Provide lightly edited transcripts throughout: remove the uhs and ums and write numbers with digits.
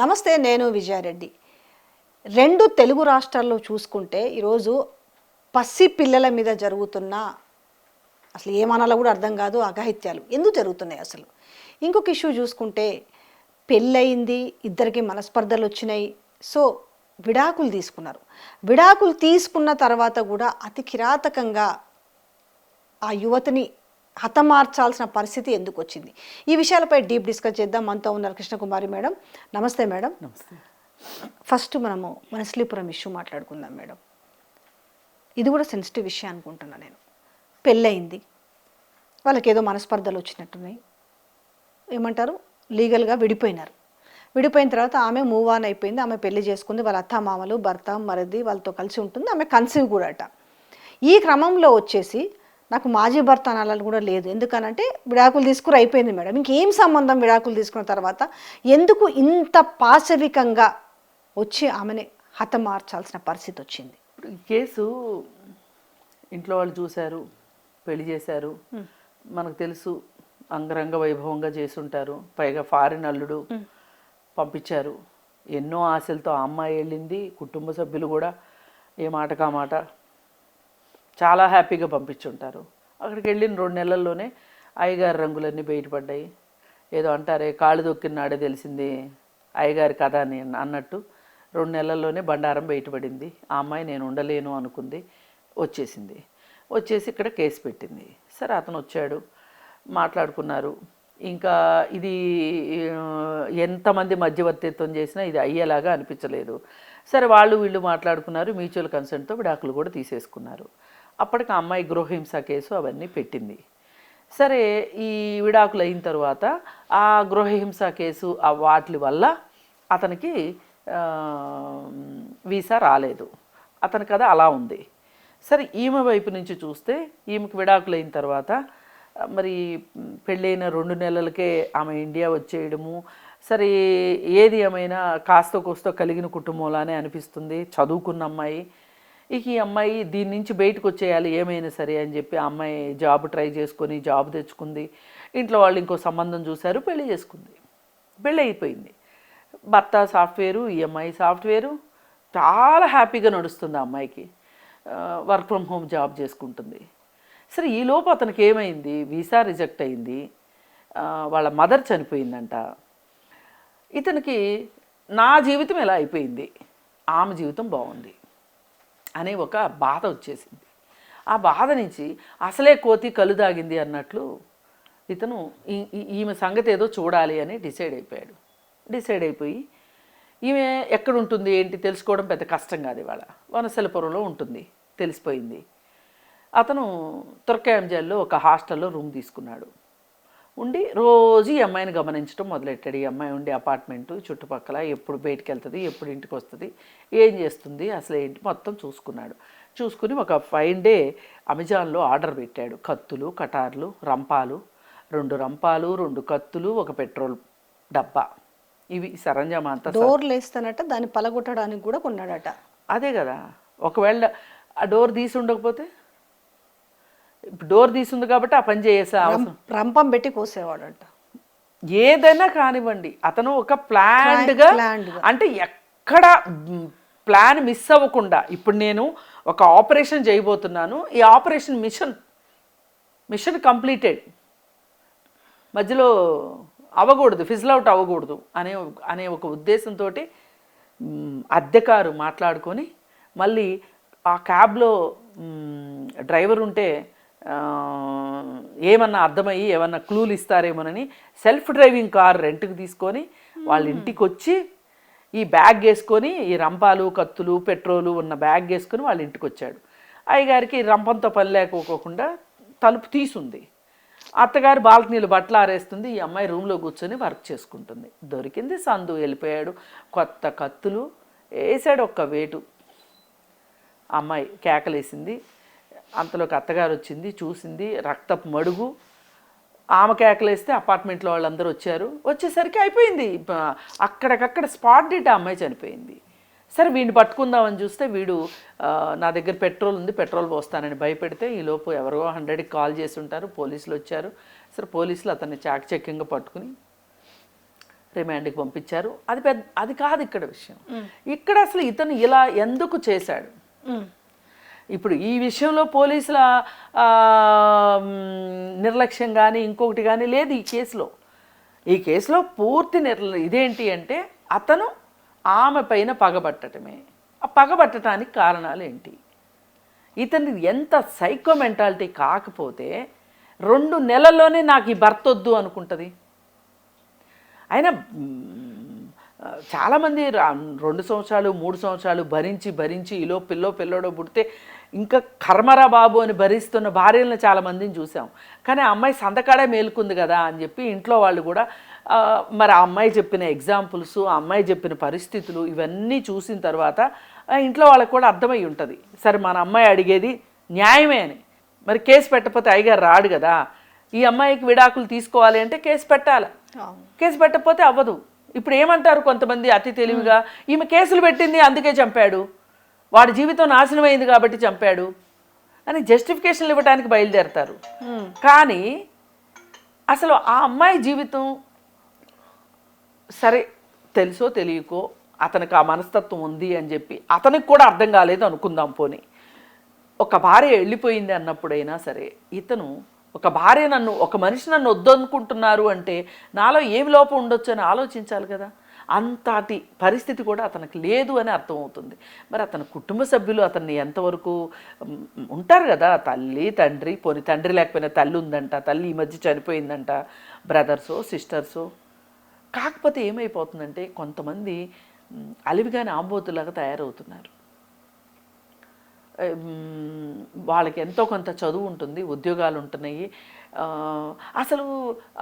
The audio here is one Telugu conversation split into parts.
నమస్తే, నేను విజయారెడ్డి. రెండు తెలుగు రాష్ట్రాల్లో చూసుకుంటే ఈరోజు పసి పిల్లల మీద జరుగుతున్న అసలు ఏమనాలో కూడా అర్థం కాదు అఘాయిత్యాలు ఎందుకు జరుగుతున్నాయి అసలు. ఇంకొక ఇష్యూ చూసుకుంటే పెళ్ళయింది, ఇద్దరికి మనస్పర్ధలు వచ్చినాయి, సో విడాకులు తీసుకున్నారు. విడాకులు తీసుకున్న తర్వాత కూడా అతి కిరాతకంగా ఆ యువతిని హతమార్చాల్సిన పరిస్థితి ఎందుకు వచ్చింది? ఈ విషయాలపై డీప్ డిస్కస్ చేద్దాం. మనతో ఉన్నారు కృష్ణకుమారి మేడం. నమస్తే మేడం. నమస్తే. ఫస్ట్ మనము మనస్లీపురం ఇష్యూ మాట్లాడుకుందాం మేడం. ఇది కూడా సెన్సిటివ్ విషయం అనుకుంటున్నా నేను. పెళ్ళయింది, వాళ్ళకి ఏదో మనస్పర్ధలు వచ్చినట్టున్నాయి, ఏమంటారు, లీగల్గా విడిపోయినారు. విడిపోయిన తర్వాత ఆమె మూవ్ ఆన్ అయిపోయింది, ఆమె పెళ్లి చేసుకుంది, వాళ్ళ అత్త మామలు భర్త మరిది వాళ్ళతో కలిసి ఉంటుంది, ఆమె కన్సీవ్ కూడా అట. ఈ క్రమంలో వచ్చేసి నాకు మాజీ భర్త అనాలని కూడా లేదు, ఎందుకనంటే విడాకులు తీసుకుని అయిపోయింది మేడం, ఇంకేం సంబంధం విడాకులు తీసుకున్న తర్వాత, ఎందుకు ఇంత పాశవికంగా వచ్చి ఆమెని హతమార్చాల్సిన పరిస్థితి వచ్చింది? ఈ కేసు ఇంట్లో వాళ్ళు చూశారు, పెళ్లి చేశారు, మనకు తెలుసు అంగరంగ వైభవంగా చేసుంటారు, పైగా ఫారిన్ అల్లుడు పంపించారు. ఎన్నో ఆశలతో ఆ అమ్మాయి వెళ్ళింది, కుటుంబ సభ్యులు కూడా ఏ మాట కా మాట చాలా హ్యాపీగా పంపించుంటారు. అక్కడికి వెళ్ళిన 2 నెలల్లోనే అయ్యగారి రంగులన్నీ బయటపడ్డాయి. ఏదో అంటారే, కాళ్ళు దొక్కినాడే తెలిసింది అయ్యగారి కథ అని అన్నట్టు 2 నెలల్లోనే బండారం బయటపడింది. ఆ అమ్మాయి నేను ఉండలేను అనుకుంది, వచ్చేసింది. వచ్చేసి ఇక్కడ కేసు పెట్టింది. సరే, అతను వచ్చాడు, మాట్లాడుకున్నారు. ఇంకా ఇది ఎంతమంది మధ్యవర్తిత్వం చేసినా ఇది అయ్యేలాగా అనిపించలేదు. సరే, వాళ్ళు వీళ్ళు మాట్లాడుకున్నారు, మ్యూచువల్ కన్సెంట్తో విడాకులు కూడా తీసేసుకున్నారు. అప్పటికి ఆ అమ్మాయి గృహహింస కేసు అవన్నీ పెట్టింది. సరే, ఈ విడాకులు అయిన తర్వాత ఆ గృహహింస కేసు వాటి వల్ల అతనికి వీసా రాలేదు. అతని కథ అలా ఉంది. సరే, ఈమె వైపు నుంచి చూస్తే ఈమెకు విడాకులు అయిన తర్వాత మరి పెళ్ళైన 2 నెలలకే ఆమె ఇండియా వచ్చేయడము. సరే, ఏది ఏమైనా కాస్త కోస్తో కలిగిన కుటుంబంలానే అనిపిస్తుంది, చదువుకున్న అమ్మాయి. ఇక ఈ అమ్మాయి దీని నుంచి బయటకు వచ్చేయాలి ఏమైనా సరే అని చెప్పి ఆ అమ్మాయి జాబ్ ట్రై చేసుకొని జాబ్ తెచ్చుకుంది. ఇంట్లో వాళ్ళు ఇంకో సంబంధం చూశారు, పెళ్లి చేసుకుంది. పెళ్ళి అయిపోయింది. భర్త సాఫ్ట్వేరు, ఈ అమ్మాయి సాఫ్ట్వేరు, చాలా హ్యాపీగా నడుస్తుంది ఆ అమ్మాయికి. వర్క్ ఫ్రమ్ హోమ్ జాబ్ చేసుకుంటుంది. సరే, ఈలోపు అతనికి ఏమైంది, వీసా రిజెక్ట్ అయింది, వాళ్ళ మదర్ చనిపోయిందంట. ఇతనికి నా జీవితం ఎలా అయిపోయింది, ఆమె జీవితం బాగుంది అనే ఒక బాధ వచ్చేసింది. ఆ బాధ నుంచి అసలే కోతి కలు దాగింది అన్నట్లు ఇతను ఈమె సంగతి ఏదో చూడాలి అని డిసైడ్ అయిపోయాడు. డిసైడ్ అయిపోయి ఈమె ఎక్కడ ఉంటుంది ఏంటి తెలుసుకోవడం పెద్ద కష్టం కాదు. ఇవాళ వనసలపురంలో ఉంటుంది, తెలిసిపోయింది. అతను తుర్కాయంజల్లో ఒక హాస్టల్లో రూమ్ తీసుకున్నాడు. ఉండి రోజు ఈ అమ్మాయిని గమనించడం మొదలెట్టాడు. ఈ అమ్మాయి ఉండే అపార్ట్మెంటు చుట్టుపక్కల ఎప్పుడు బయటికి వెళ్తుంది, ఎప్పుడు ఇంటికి వస్తుంది, ఏం చేస్తుంది, అసలు ఏంటి మొత్తం చూసుకున్నాడు. చూసుకుని ఒక 5 డే అమెజాన్లో ఆర్డర్ పెట్టాడు. కత్తులు, కటార్లు, రంపాలు, 2 రంపాలు, 2 కత్తులు, ఒక పెట్రోల్ డబ్బా, ఇవి సరంజామా అంతా. డోర్లు వేస్తానట, దాన్ని పలగొట్టడానికి కూడా కొన్నాడట. అదే కదా, ఒకవేళ ఆ డోర్ తీసి ఉండకపోతే, డోర్ తీసింది కాబట్టి ఆ పని చేసే అవసరం. రంపం పెట్టి కోసేవాడంట. ఏదైనా కానివ్వండి, అతను ఒక ప్లాన్డ్గా, అంటే ఎక్కడ ప్లాన్ మిస్ అవ్వకుండా, ఇప్పుడు నేను ఒక ఆపరేషన్ చేయబోతున్నాను, ఈ ఆపరేషన్ మిషన్ కంప్లీటెడ్, మధ్యలో అవ్వకూడదు, ఫిజిల్ అవుట్ అవ్వకూడదు అనే ఒక ఉద్దేశంతో అద్దెకారు మాట్లాడుకొని, మళ్ళీ ఆ క్యాబ్లో డ్రైవర్ ఉంటే ఏమన్నా అర్థమయ్యి ఏమన్నా క్లూలు ఇస్తారేమోనని సెల్ఫ్ డ్రైవింగ్ కార్ రెంట్కి తీసుకొని వాళ్ళ ఇంటికి వచ్చి ఈ బ్యాగ్ వేసుకొని, ఈ రంపాలు, కత్తులు, పెట్రోలు ఉన్న బ్యాగ్ వేసుకొని వాళ్ళ ఇంటికి వచ్చాడు. అయ్యగారికి రంపంతో పని లేకపోకుండా తలుపు తీసుంది. అత్తగారు బాల్కనీలో బట్టలు ఆరేస్తుంది, ఈ అమ్మాయి రూమ్లో కూర్చొని వర్క్ చేసుకుంటుంది. దొరికింది సందు, వెళ్ళిపోయాడు. కొత్త కత్తులు వేసాడు, ఒక్క వేటు. అమ్మాయి కేకలేసింది. అంతలోకి అత్తగారు వచ్చింది, చూసింది, రక్తపు మడుగు. ఆమె కేకలేస్తే అపార్ట్మెంట్లో వాళ్ళందరూ వచ్చారు. వచ్చేసరికి అయిపోయింది, అక్కడికక్కడ స్పాట్ డెడ్, ఆ అమ్మాయి చనిపోయింది. సరే, వీడిని పట్టుకుందామని చూస్తే వీడు నా దగ్గర పెట్రోల్ ఉంది, పెట్రోల్ పోస్తానని భయపెడితే ఈలోపు ఎవరో 100కి కాల్ చేసి ఉంటారు, పోలీసులు వచ్చారు. సరే, పోలీసులు అతన్ని చాకచక్యంగా పట్టుకుని రిమాండ్కి పంపించారు. అది కాదు ఇక్కడ విషయం. ఇక్కడ అసలు ఇతను ఇలా ఎందుకు చేశాడు? ఇప్పుడు ఈ విషయంలో పోలీసుల నిర్లక్ష్యం కానీ ఇంకొకటి కానీ లేదు ఈ కేసులో పూర్తి ఇదేంటి అంటే అతను ఆమె పైన పగబట్టడమే. ఆ పగబట్టడానికి కారణాలు ఏంటి? ఇతని ఎంత సైకో మెంటాలిటీ కాకపోతే 2 నెలల్లోనే నాకు ఈ భర్త వద్దు అనుకుంటుంది. అయినా చాలామంది 2 సంవత్సరాలు 3 సంవత్సరాలు భరించి ఈలో పిల్లోడో పుడితే ఇంకా కర్మరా బాబు అని భరిస్తున్న భార్యలను చాలామందిని చూసాం. కానీ ఆ అమ్మాయి సంతకాడే మేలుకుంది కదా అని చెప్పి ఇంట్లో వాళ్ళు కూడా మరి ఆ అమ్మాయి చెప్పిన ఎగ్జాంపుల్స్, ఆ అమ్మాయి చెప్పిన పరిస్థితులు ఇవన్నీ చూసిన తర్వాత ఇంట్లో వాళ్ళకి కూడా అర్థమై ఉంటుంది, సరే మన అమ్మాయి అడిగేది న్యాయమే అని. మరి కేసు పెట్టకపోతే అయ్యగారు రాడు కదా. ఈ అమ్మాయికి విడాకులు తీసుకోవాలి అంటే కేసు పెట్టాలి. కేసు పెట్టకపోతే అవ్వదు. ఇప్పుడు ఏమంటారు కొంతమంది అతి తెలివిగా, ఈమె కేసులు పెట్టింది అందుకే చంపాడు, వాడి జీవితం నాశనం అయింది కాబట్టి చంపాడు అని జస్టిఫికేషన్లు ఇవ్వడానికి బయలుదేరతారు. కానీ అసలు ఆ అమ్మాయి జీవితం సరే తెలుసో తెలియకో అతనికి ఆ మనస్తత్వం ఉంది అని చెప్పి అతనికి కూడా అర్థం కాలేదు అనుకుందాం. పోనీ ఒక భార్య వెళ్ళిపోయింది అన్నప్పుడైనా సరే ఇతను ఒక మనిషి నన్ను వద్దనుకుంటున్నారు అంటే నాలో ఏమి లోపం ఉండొచ్చు అని ఆలోచించాలి కదా. అంతటి పరిస్థితి కూడా అతనికి లేదు అని అర్థమవుతుంది. మరి అతని కుటుంబ సభ్యులు అతన్ని ఎంతవరకు ఉంటారు కదా, తల్లి తండ్రి, పోనీ తండ్రి లేకపోయినా తల్లి ఉందంట, తల్లి ఈ మధ్య చనిపోయిందంట, బ్రదర్సో సిస్టర్సో. కాకపోతే ఏమైపోతుందంటే కొంతమంది అలివిగాని ఆంబోతులాగా తయారవుతున్నారు. వాళ్ళకి ఎంతో కొంత చదువు ఉంటుంది, ఉద్యోగాలు ఉంటున్నాయి. అసలు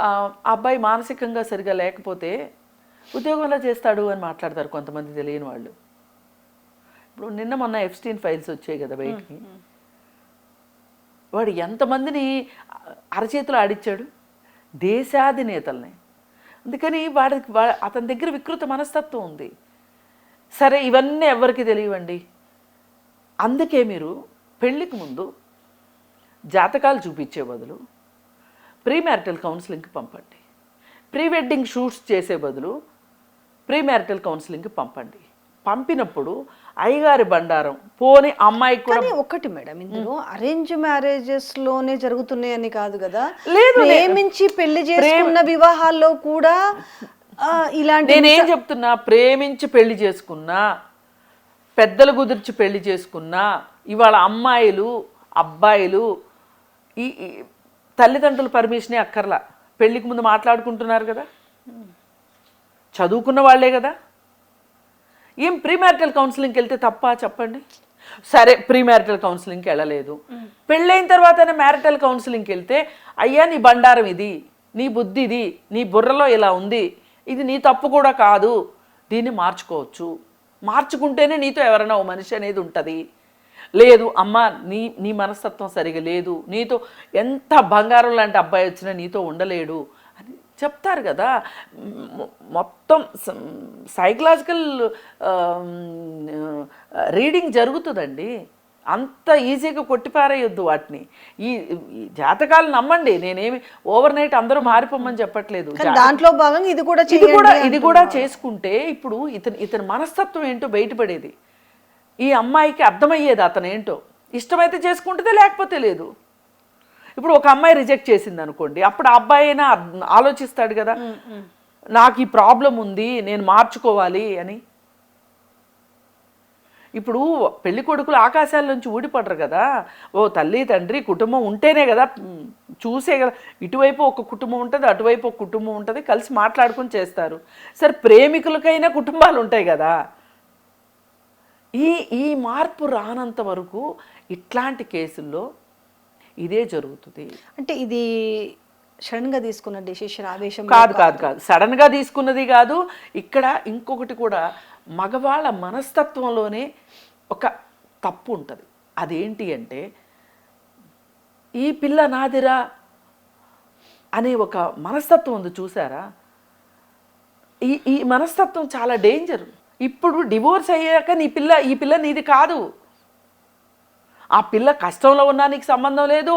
ఆ అబ్బాయి మానసికంగా సరిగా లేకపోతే ఉద్యోగంలో చేస్తాడు అని మాట్లాడతారు కొంతమంది తెలియని వాళ్ళు. ఇప్పుడు నిన్న మొన్న ఎఫ్స్టీన్ ఫైల్స్ వచ్చాయి కదా బయటికి. వాడు ఎంతమందిని అరచేతులు ఆడిచ్చాడు, దేశాధినేతల్ని. అందుకని అతని దగ్గర వికృత మనస్తత్వం ఉంది. సరే ఇవన్నీ ఎవరికి తెలియవండి. అందుకే మీరు పెళ్ళికి ముందు జాతకాలు చూపించే బదులు ప్రీ మ్యారిటల్ కౌన్సిలింగ్కి పంపండి. ప్రీ వెడ్డింగ్ షూట్స్ చేసే బదులు ప్రీ మ్యారిటల్ కౌన్సిలింగ్కి పంపండి. పంపినప్పుడు అయ్యగారి బండారం పోని అమ్మాయికి కూడా. ఒకటి మేడం, ఇందులో అరేంజ్ మ్యారేజెస్ లోనే జరుగుతున్నాయని కాదు కదా, ప్రేమించి పెళ్లి చేసుకున్న వివాహాల్లో కూడా ఇలాంటి. నేనేం చెప్తున్నా, ప్రేమించి పెళ్లి చేసుకున్నా, పెద్దలు కుదిర్చి పెళ్లి చేసుకున్నా, ఇవాళ అమ్మాయిలు అబ్బాయిలు ఈ తల్లిదండ్రుల పర్మిషనే అక్కర్లా, పెళ్లికి ముందు మాట్లాడుకుంటున్నారు కదా, చదువుకున్న వాళ్ళే కదా. ఏం ప్రీ మ్యారిటల్ కౌన్సిలింగ్కి వెళ్తే తప్ప చెప్పండి? సరే ప్రీ మ్యారిటల్ కౌన్సిలింగ్కి వెళ్ళలేదు, పెళ్ళైన తర్వాతనే మ్యారిటల్ కౌన్సిలింగ్కి వెళ్తే అయ్యా నీ బండారం ఇది, నీ బుద్ధి ఇది, నీ బుర్రలో ఇలా ఉంది, ఇది నీ తప్పు కూడా కాదు, దీన్ని మార్చుకోవచ్చు, మార్చుకుంటేనే నీతో ఎవరైనా ఓ మనిషి అనేది ఉంటుంది. లేదు అమ్మ నీ మనస్తత్వం సరిగా లేదు, నీతో ఎంత బంగారం లాంటి అబ్బాయి వచ్చినా నీతో ఉండలేడు అని చెప్తారు కదా. మొత్తం సైకలాజికల్ రీడింగ్ జరుగుతుందండి. అంత ఈజీగా కొట్టిపారేయొద్దు వాటిని. ఈ జాతకాలు నమ్మండి, నేనేమి ఓవర్ నైట్ అందరూ మారిపోమని చెప్పట్లేదు. దాంట్లో భాగంగా ఇది కూడా చేసుకుంటే ఇప్పుడు ఇతని మనస్తత్వం ఏంటో బయటపడేది. ఈ అమ్మాయికి అర్థమయ్యేది అతను ఏంటో. ఇష్టమైతే చేసుకుంటుందే, లేకపోతే లేదు. ఇప్పుడు ఒక అమ్మాయి రిజెక్ట్ చేసింది అనుకోండి, అప్పుడు ఆ అబ్బాయి అయినా ఆలోచిస్తాడు కదా, నాకు ఈ ప్రాబ్లం ఉంది, నేను మార్చుకోవాలి అని. ఇప్పుడు పెళ్లి కొడుకులు ఆకాశాల నుంచి ఊడిపడరు కదా. ఓ తల్లి తండ్రి కుటుంబం ఉంటేనే కదా, చూసే కదా, ఇటువైపు ఒక కుటుంబం ఉంటుంది, అటువైపు ఒక కుటుంబం ఉంటుంది, కలిసి మాట్లాడుకుని చేస్తారు. సరే ప్రేమికులకైనా కుటుంబాలు ఉంటాయి కదా. ఈ మార్పు రానంత వరకు ఇట్లాంటి కేసుల్లో ఇదే జరుగుతుంది. అంటే ఇది సడన్గా తీసుకున్న డెసిషన్, ఆవేశం కాదు సడన్గా తీసుకున్నది కాదు. ఇక్కడ ఇంకొకటి కూడా, మగవాళ్ళ మనస్తత్వంలోనే ఒక తప్పు ఉంటుంది. అదేంటి అంటే ఈ పిల్ల నాదిరా అనే ఒక మనస్తత్వం ఉంది చూసారా. ఈ మనస్తత్వం చాలా డేంజర్. ఇప్పుడు డివోర్స్ అయ్యాక ఈ పిల్ల నీది కాదు. ఆ పిల్ల కష్టంలో ఉన్నా నీకు సంబంధం లేదు,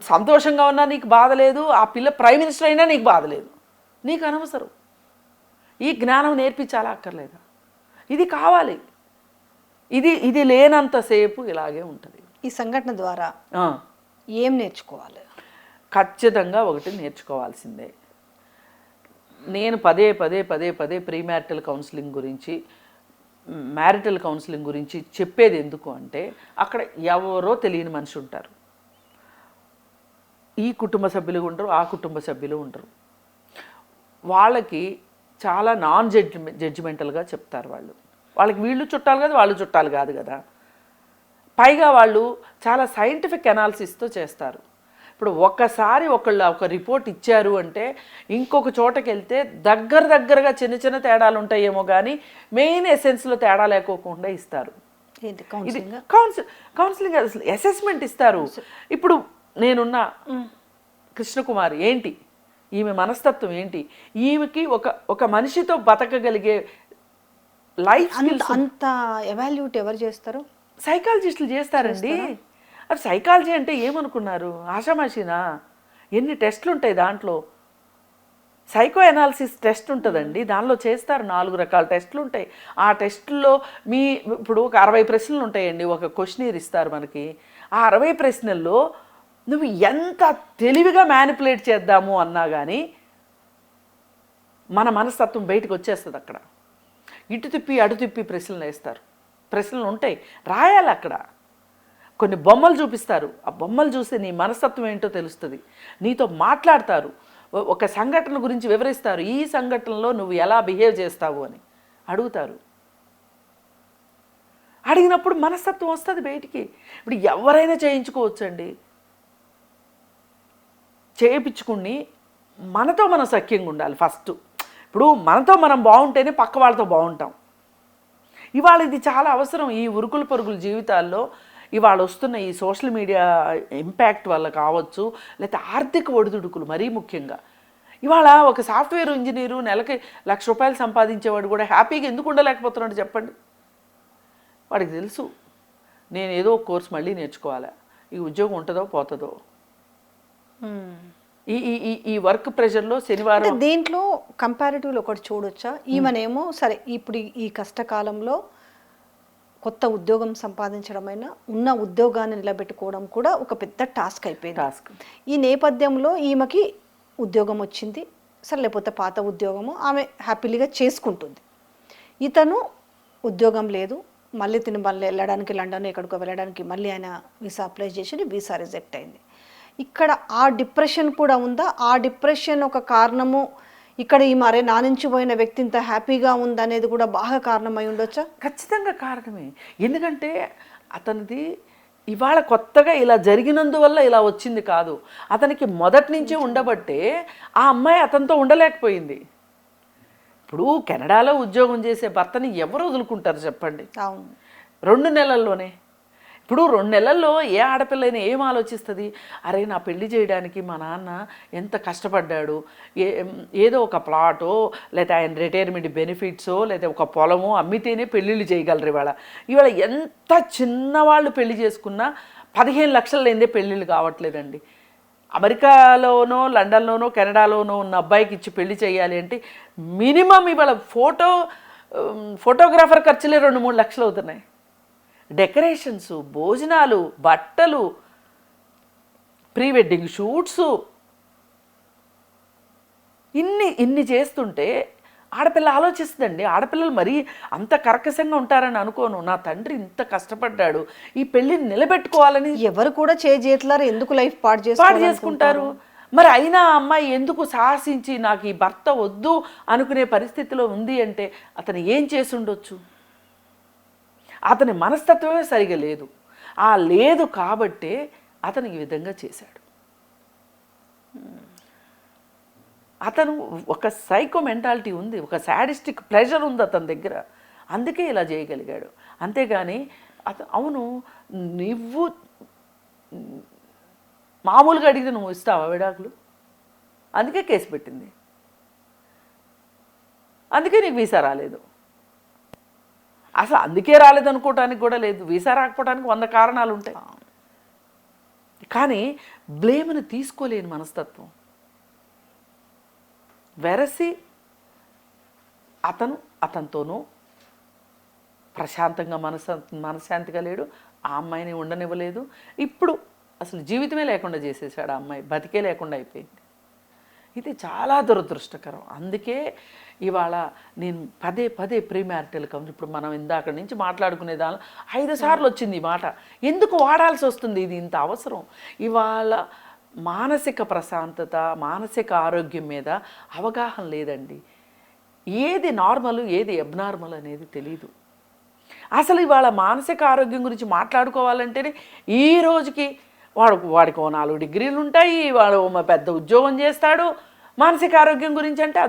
సంతోషంగా ఉన్నా నీకు బాధ లేదు, ఆ పిల్ల ప్రైమ్ మినిస్టర్ అయినా నీకు బాధ లేదు, నీకు అనవసరం. ఈ జ్ఞానం నేర్పించాలా అక్కర్లేదా? ఇది కావాలి. ఇది లేనంతసేపు ఇలాగే ఉంటుంది. ఈ సంఘటన ద్వారా ఏం నేర్చుకోవాలి? ఖచ్చితంగా ఒకటి నేర్చుకోవాల్సిందే. నేను పదే పదే పదే పదే ప్రీ మ్యారిటల్ కౌన్సిలింగ్ గురించి, మ్యారిటల్ కౌన్సిలింగ్ గురించి చెప్పేది ఎందుకు అంటే, అక్కడ ఎవరో తెలియని మనిషి ఉంటారు. ఈ కుటుంబ సభ్యులు ఉండరు, ఆ కుటుంబ సభ్యులు ఉండరు. వాళ్ళకి చాలా నాన్ జడ్జిమెంటల్గా చెప్తారు. వాళ్ళకి వీళ్ళు చుట్టాలు కాదు, వాళ్ళు చుట్టాలు కాదు కదా. పైగా వాళ్ళు చాలా సైంటిఫిక్ అనాలిసిస్తో చేస్తారు. ఇప్పుడు ఒక్కసారి ఒక రిపోర్ట్ ఇచ్చారు అంటే ఇంకొక చోటకి వెళ్తే దగ్గరగా చిన్న చిన్న తేడాలు ఉంటాయేమో కానీ మెయిన్ ఎసెన్స్లో తేడా లేకోకుండా ఇస్తారు. ఇది కౌన్సిలింగ్ అసెస్మెంట్ ఇస్తారు. ఇప్పుడు నేనున్న కృష్ణకుమారి ఏంటి, ఈమె మనస్తత్వం ఏంటి, ఈమెకి ఒక మనిషితో బతకగలిగే లైఫ్ అంత ఎవాల్యూట్ ఎవరు చేస్తారు? సైకాలజిస్టులు చేస్తారండి. అది సైకాలజీ అంటే ఏమనుకున్నారు, ఆషామాషినా? ఎన్ని టెస్టులు ఉంటాయి దాంట్లో. సైకో అనాలిసిస్ టెస్ట్ ఉంటుందండి, దానిలో చేస్తారు. 4 రకాల టెస్టులు ఉంటాయి. ఆ టెస్టుల్లో ఇప్పుడు ఒక 60 ప్రశ్నలు ఉంటాయండి. ఒక క్వశ్చనీర్ ఇస్తారు మనకి. ఆ 60 ప్రశ్నల్లో నువ్వు ఎంత తెలివిగా మ్యానిపులేట్ చేద్దాము అన్నా కానీ మన మనస్తత్వం బయటకు వచ్చేస్తుంది. అక్కడ ఇటు తిప్పి అటు తిప్పి ప్రశ్నలు వేస్తారు. ప్రశ్నలు ఉంటాయి, రాయాలి. అక్కడ కొన్ని బొమ్మలు చూపిస్తారు. ఆ బొమ్మలు చూస్తే నీ మనస్తత్వం ఏంటో తెలుస్తుంది. నీతో మాట్లాడతారు, ఒక సంఘటన గురించి వివరిస్తారు. ఈ సంఘటనలో నువ్వు ఎలా బిహేవ్ చేస్తావు అని అడుగుతారు. అడిగినప్పుడు మనస్తత్వం వస్తుంది బయటికి. ఇప్పుడు ఎవరైనా చేయించుకోవచ్చండి. చేయించుకుని మనతో మనం సఖ్యంగా ఉండాలి ఫస్ట్. ఇప్పుడు మనతో మనం బాగుంటేనే పక్క వాళ్ళతో బాగుంటాం. ఇవాళ ఇది చాలా అవసరం ఈ ఉరుకులు పరుగుల జీవితాల్లో. ఇవాళ వస్తున్న ఈ సోషల్ మీడియా ఇంపాక్ట్ వల్ల కావచ్చు, లేకపోతే ఆర్థిక ఒడిదుడుకులు మరీ ముఖ్యంగా. ఇవాళ ఒక సాఫ్ట్వేర్ ఇంజనీరు నెలకి ₹1,00,000 సంపాదించేవాడు కూడా హ్యాపీగా ఎందుకు ఉండలేకపోతున్నాడు చెప్పండి? వాడికి తెలుసు, నేను ఏదో ఒక కోర్స్ మళ్ళీ నేర్చుకోవాలి, ఈ ఉద్యోగం ఉంటుందో పోతుందో. ఈ వర్క్ ప్రెషర్లో శనివారం దీంట్లో కంపారిటివ్లో ఒకటి చూడొచ్చా? ఈమెనేమో సరే ఇప్పుడు ఈ కష్టకాలంలో కొత్త ఉద్యోగం సంపాదించడమైనా ఉన్న ఉద్యోగాన్ని నిలబెట్టుకోవడం కూడా ఒక పెద్ద టాస్క్ అయిపోయింది. ఈ నేపథ్యంలో ఈమెకి ఉద్యోగం వచ్చింది సరే, లేకపోతే పాత ఉద్యోగము ఆమె హ్యాపీలీగా చేసుకుంటుంది. ఇతను ఉద్యోగం లేదు, మళ్ళీ వెళ్ళడానికి లండన్ ఎక్కడికో వెళ్ళడానికి మళ్ళీ ఆయన వీసా అప్లై చేసి వీసా రిజెక్ట్ అయింది. ఇక్కడ ఆ డిప్రెషన్ కూడా ఉందా? ఆ డిప్రెషన్ ఒక కారణము ఇక్కడ ఈ మరే నా నుంచి పోయిన వ్యక్తి ఇంత హ్యాపీగా ఉందనేది కూడా బాగా కారణమై ఉండొచ్చా? ఖచ్చితంగా కారణమే. ఎందుకంటే అతనిది ఇవాళ కొత్తగా ఇలా జరిగినందువల్ల ఇలా వచ్చింది కాదు. అతనికి మొదటి నుంచి ఉండబట్టే ఆ అమ్మాయి అతనితో ఉండలేకపోయింది. ఇప్పుడు కెనడాలో ఉద్యోగం చేసే భర్తని ఎవరు వదులుకుంటారు చెప్పండి? అవును, 2 నెలల్లోనే. ఇప్పుడు 2 నెలల్లో ఏ ఆడపిల్లైనా ఏం ఆలోచిస్తుంది? అరే నా పెళ్లి చేయడానికి మా నాన్న ఎంత కష్టపడ్డాడు, ఏదో ఒక ప్లాటో లేదా ఆయన రిటైర్మెంట్ బెనిఫిట్సో లేదా ఒక పొలమో అమ్మితేనే పెళ్ళిళ్ళు చేయగలరు. ఇవాళ ఎంత చిన్నవాళ్ళు పెళ్లి చేసుకున్నా 15 లక్షలు లేదే పెళ్ళిళ్ళు కావట్లేదండి. అమెరికాలోనో లండన్లోనో కెనడాలోనో ఉన్న అబ్బాయికి ఇచ్చి పెళ్లి చేయాలి అంటే మినిమం ఇవాళ ఫోటోగ్రాఫర్ ఖర్చులే 2-3 లక్షలు అవుతున్నాయి. డెకరేషన్స్, భోజనాలు, బట్టలు, ప్రీ వెడ్డింగ్ షూట్సు, ఇన్ని చేస్తుంటే ఆడపిల్ల ఆలోచిస్తుందండి. ఆడపిల్లలు మరీ అంత కర్కశంగా ఉంటారని అనుకోను. నా తండ్రి ఇంత కష్టపడ్డాడు, ఈ పెళ్ళిని నిలబెట్టుకోవాలని ఎవరు కూడా చేతులారా ఎందుకు లైఫ్ పాడు చేసుకుంటారు. మరి అయినా అమ్మాయి ఎందుకు సాహసించి నాకు ఈ భర్త వద్దు అనుకునే పరిస్థితిలో ఉంది అంటే అతను ఏం చేసి ఉండొచ్చు? అతని మనస్తత్వమే సరిగా లేదు. ఆ లేదు కాబట్టే అతను ఈ విధంగా చేశాడు. అతను ఒక సైకో మెంటాలిటీ ఉంది, ఒక సాడిస్టిక్ ప్లెజర్ ఉంది అతని దగ్గర, అందుకే ఇలా చేయగలిగాడు. అంతేగాని అవును నువ్వు మామూలుగా అడిగితే నువ్వు ఇస్తావా విడాకులు? అందుకే కేసు పెట్టింది, అందుకే నీకు వీసా రాలేదు. అసలు అందుకే రాలేదనుకోవటానికి కూడా లేదు. వీసా రాకపోవడానికి 100 కారణాలు ఉంటాయి. కానీ బ్లేమ్ని తీసుకోలేని మనస్తత్వం, వెరసి అతనితోనూ ప్రశాంతంగా మనశ్శాంతిగా లేడు, ఆ అమ్మాయిని ఉండనివ్వలేదు. ఇప్పుడు అసలు జీవితమే లేకుండా చేసేసాడు, ఆ అమ్మాయి బతికే లేకుండా అయిపోయింది. ఇది చాలా దురదృష్టకరం. అందుకే ఇవాళ నేను పదే పదే ప్రీ మ్యారిటల్ కౌన్సిలింగ్, ఇప్పుడు మనం ఇందాక నుంచి మాట్లాడుకునే దానిలో 5 సార్లు వచ్చింది ఈ మాట. ఎందుకు వాడాల్సి వస్తుంది? ఇది ఇంత అవసరం. ఇవాళ మానసిక ప్రశాంతత, మానసిక ఆరోగ్యం మీద అవగాహన లేదండి. ఏది నార్మల్, ఏది అబ్నార్మల్ అనేది తెలీదు. అసలు ఇవాళ మానసిక ఆరోగ్యం గురించి మాట్లాడుకోవాలంటేనే ఈ రోజుకి వాడికి 4 డిగ్రీలు ఉంటాయి, వాడు పెద్ద ఉద్యోగం చేస్తాడు, మానసిక ఆరోగ్యం గురించి అంటే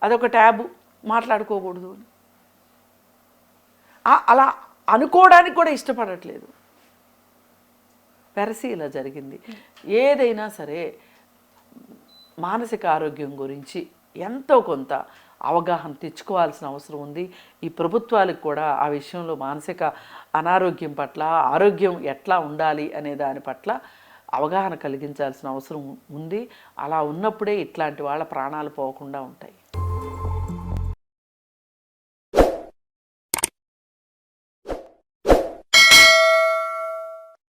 అదొక ట్యాబు, మాట్లాడుకోకూడదు అని అలా అనుకోవడానికి కూడా ఇష్టపడట్లేదు. పెరసి ఇలా జరిగింది. ఏదైనా సరే మానసిక ఆరోగ్యం గురించి ఎంతో కొంత అవగాహన తెచ్చుకోవాల్సిన అవసరం ఉంది. ఈ ప్రభుత్వాలకు కూడా ఆ విషయంలో మానసిక అనారోగ్యం పట్ల, ఆరోగ్యం ఎట్లా ఉండాలి అనే దాని పట్ల అవగాహన కలిగించాల్సిన అవసరం ఉంది. అలా ఉన్నప్పుడే ఇట్లాంటి వాళ్ళ ప్రాణాలు పోకుండా ఉంటాయి.